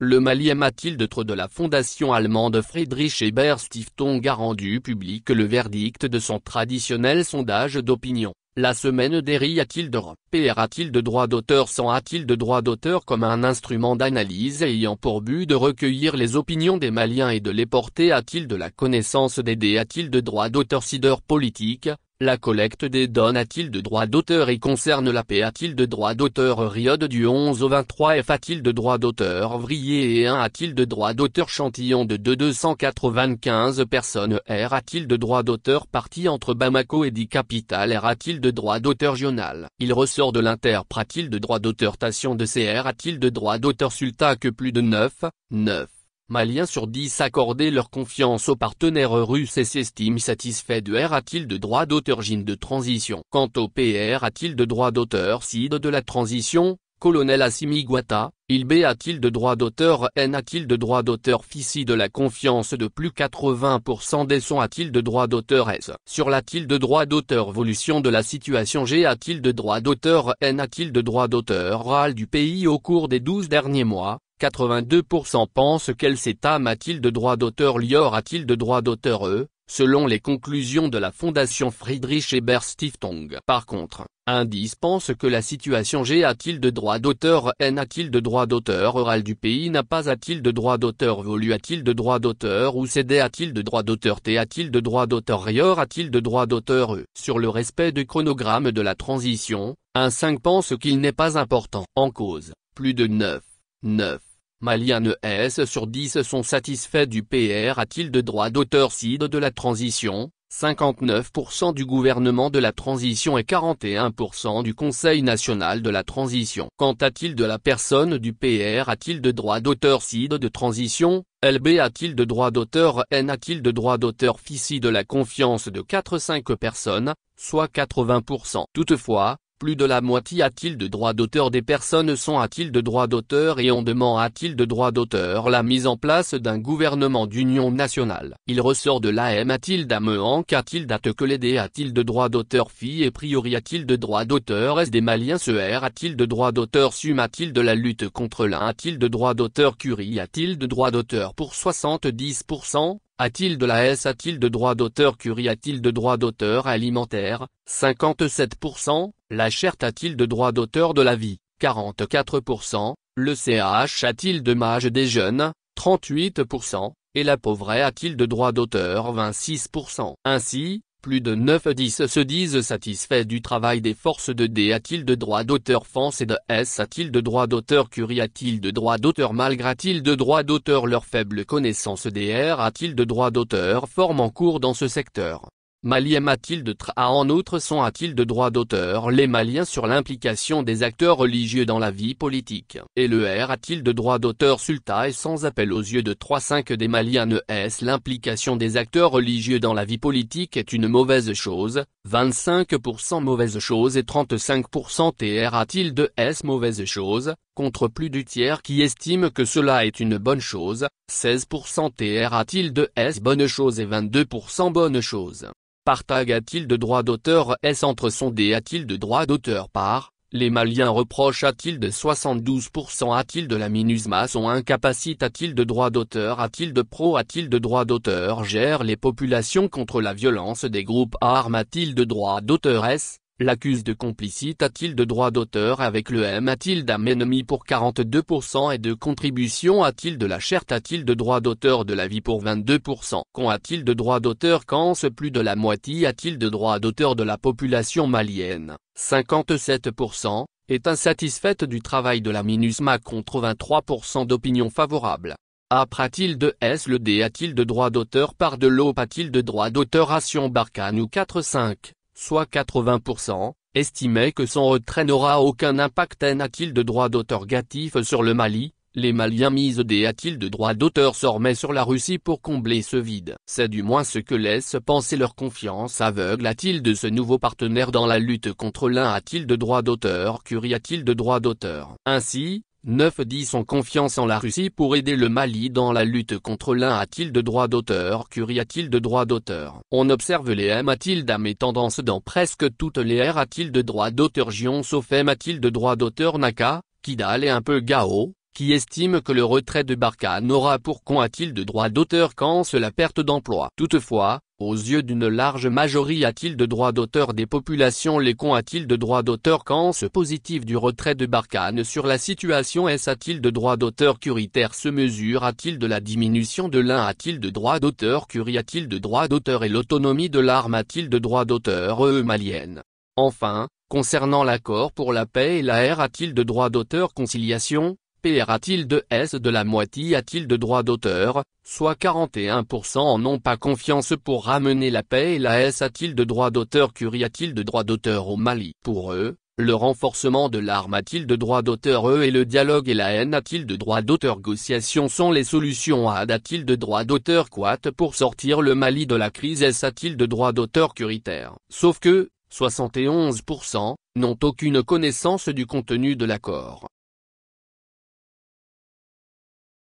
Le Mali aime-t-il de trop de la fondation allemande Friedrich Ebert Stiftung a rendu public le verdict de son traditionnel sondage d'opinion. La semaine des a-t-il de PR a-t-il de droit d'auteur sans a-t-il de droit d'auteur comme un instrument d'analyse ayant pour but de recueillir les opinions des Maliens et de les porter a-t-il de la connaissance des D a-t-il de droit d'auteur sideur politique, la collecte des données a-t-il de droit d'auteur et concerne la paix a-t-il de droit d'auteur Riode du 11 au 23 F a-t-il de droit d'auteur Vrier et 1 a-t-il de droit d'auteur Chantillon de 295 personnes R a-t-il de droit d'auteur parti entre Bamako et 10 capitales R a-t-il de droit d'auteur Journal. Il ressort de l'Interpre a-t-il de droit d'auteur Tation de CR a-t-il de droit d'auteur Sulta que plus de 9 Maliens sur 10 accordaient leur confiance aux partenaires russes et s'estiment satisfaits de R a-t-il de droit d'auteur Gine de transition. Quant au PR a-t-il de droit d'auteur Cid de la transition, Colonel Assimi Goïta, il B a-t-il de droit d'auteur N a-t-il de droit d'auteur Fissi de la confiance de plus 80% des sons a-t-il de droit d'auteur S. Sur l'a-t-il de droit d'auteur Évolution de la situation G a-t-il de droit d'auteur N a-t-il de droit d'auteur RAL du pays au cours des 12 derniers mois. 82% pensent qu'elle s'étame a-t-il de droit d'auteur Lior a-t-il de droit d'auteur E, selon les conclusions de la fondation Friedrich Ebert Stiftung. Par contre, Indice pense que la situation G a-t-il de droit d'auteur N a-t-il de droit d'auteur oral du pays n'a pas a-t-il de droit d'auteur Volu a-t-il de droit d'auteur ou CD a-t-il de droit d'auteur T a-t-il de droit d'auteur Rior a-t-il de droit d'auteur E. Sur le respect du chronogramme de la transition, un 5 pense qu'il n'est pas important. En cause, plus de 9 Maliens ES sur 10 sont satisfaits du PR a-t-il de droit d'auteur Cid de la transition, 59% du gouvernement de la transition et 41% du Conseil national de la transition. Quant a-t-il de la personne du PR a-t-il de droit d'auteur Cid de transition, LB a-t-il de droit d'auteur N a-t-il de droit d'auteur Fissi de la confiance de 4-5 personnes, soit 80%. Toutefois, plus de la moitié a-t-il de droit d'auteur des personnes sont a-t-il de droit d'auteur et on demande a-t-il de droit d'auteur la mise en place d'un gouvernement d'union nationale. Il ressort de l'AM a-t-il d'amean qu'a-t-il date que les D a-t-il de droit d'auteur Fi et priori a-t-il de droit d'auteur S des Maliens CR a-t-il de droit d'auteur Sum a-t-il de la lutte contre l'un a-t-il de droit d'auteur Curie a-t-il de droit d'auteur pour 70%? A-t-il de la S a-t-il de droit d'auteur Curie a-t-il de droit d'auteur alimentaire, 57%, la Cherte a-t-il de droit d'auteur de la vie, 44%, le CH a-t-il de mage des jeunes, 38%, et la pauvreté a-t-il de droit d'auteur 26%. Ainsi, plus de 9-10 se disent satisfaits du travail des forces de D a-t-il de droit d'auteur France et de S a-t-il de droit d'auteur Curie a-t-il de droit d'auteur malgré a-t-il de droit d'auteur leur faible connaissance DR a-t-il de droit d'auteur forme en cours dans ce secteur. Malien a-t-il de TRA en outre sont a-t-il de droit d'auteur les Maliens sur l'implication des acteurs religieux dans la vie politique. Et le R a-t-il de droit d'auteur Sulta et sans appel aux yeux de 3/5 des Maliens ES l'implication des acteurs religieux dans la vie politique est une mauvaise chose, 25% mauvaise chose et 35% TR a-t-il de S mauvaise chose, contre plus du tiers qui estime que cela est une bonne chose, 16% TR a-t-il de S bonne chose et 22% bonne chose. Partag a-t-il de droit d'auteur S entre son D a-t-il de droit d'auteur par, les Maliens reprochent a-t-il de 72% a-t-il de la MINUSMA son incapacité a-t-il de droit d'auteur a-t-il de pro a-t-il de droit d'auteur gère les populations contre la violence des groupes armes a-t-il de droit d'auteur S, l'accuse de complicite a-t-il de droit d'auteur avec le M a-t-il d'un ennemi pour 42% et de contribution a-t-il de la Cherte a-t-il de droit d'auteur de la vie pour 22%. Qu'ont a-t-il de droit d'auteur quand plus de la moitié a-t-il de droit d'auteur de la population malienne, 57%, est insatisfaite du travail de la MINUSMA contre 23% d'opinion favorable. Après a-t-il de S le D a-t-il de droit d'auteur par de l'OP a-t-il de droit d'auteur Ration Barkhane ou 4-5 soit 80%, estimait que son retrait n'aura aucun impact N a-t-il de droit d'auteur gatif sur le Mali, les Maliens misent D a-t-il de droit d'auteur Sormet sur la Russie pour combler ce vide. C'est du moins ce que laisse penser leur confiance aveugle a-t-il de ce nouveau partenaire dans la lutte contre l'un a-t-il de droit d'auteur Curie a-t-il de droit d'auteur. Ainsi, 9-10 ont confiance en la Russie pour aider le Mali dans la lutte contre l'un a-t-il de droit d'auteur Curie a-t-il de droit d'auteur. On observe les M a-t-il d'âme et tendance dans presque toutes les R a-t-il de droit d'auteur Gion sauf M a-t-il de droit d'auteur Naka, Kidal et un peu Gao, qui estime que le retrait de Barkhane aura pour a-t-il de droit d'auteur quand la perte d'emploi. Toutefois, aux yeux d'une large majorité a-t-il de droit d'auteur des populations les a-t-il de droit d'auteur quand ce positif du retrait de Barkhane sur la situation a-t-il de droit d'auteur curitaire se mesure a-t-il de la diminution de l'un a-t-il de droit d'auteur curie a-t-il de droit d'auteur et l'autonomie de l'arme a-t-il de droit d'auteur malienne. Enfin, concernant l'accord pour la paix et la a-t-il de droit d'auteur conciliation, PR a-t-il de la moitié a-t-il de droit d'auteur, soit 41% n'ont pas confiance pour ramener la paix et la a-t-il de droit d'auteur curie a-t-il de droit d'auteur au Mali. Pour eux, le renforcement de l'arme a-t-il de droit d'auteur et le dialogue et la haine a-t-il de droit d'auteur négociation sont les solutions a-t-il de droit d'auteur quat pour sortir le Mali de la crise a-t-il de droit d'auteur curitaire. Sauf que, 71%, n'ont aucune connaissance du contenu de l'accord.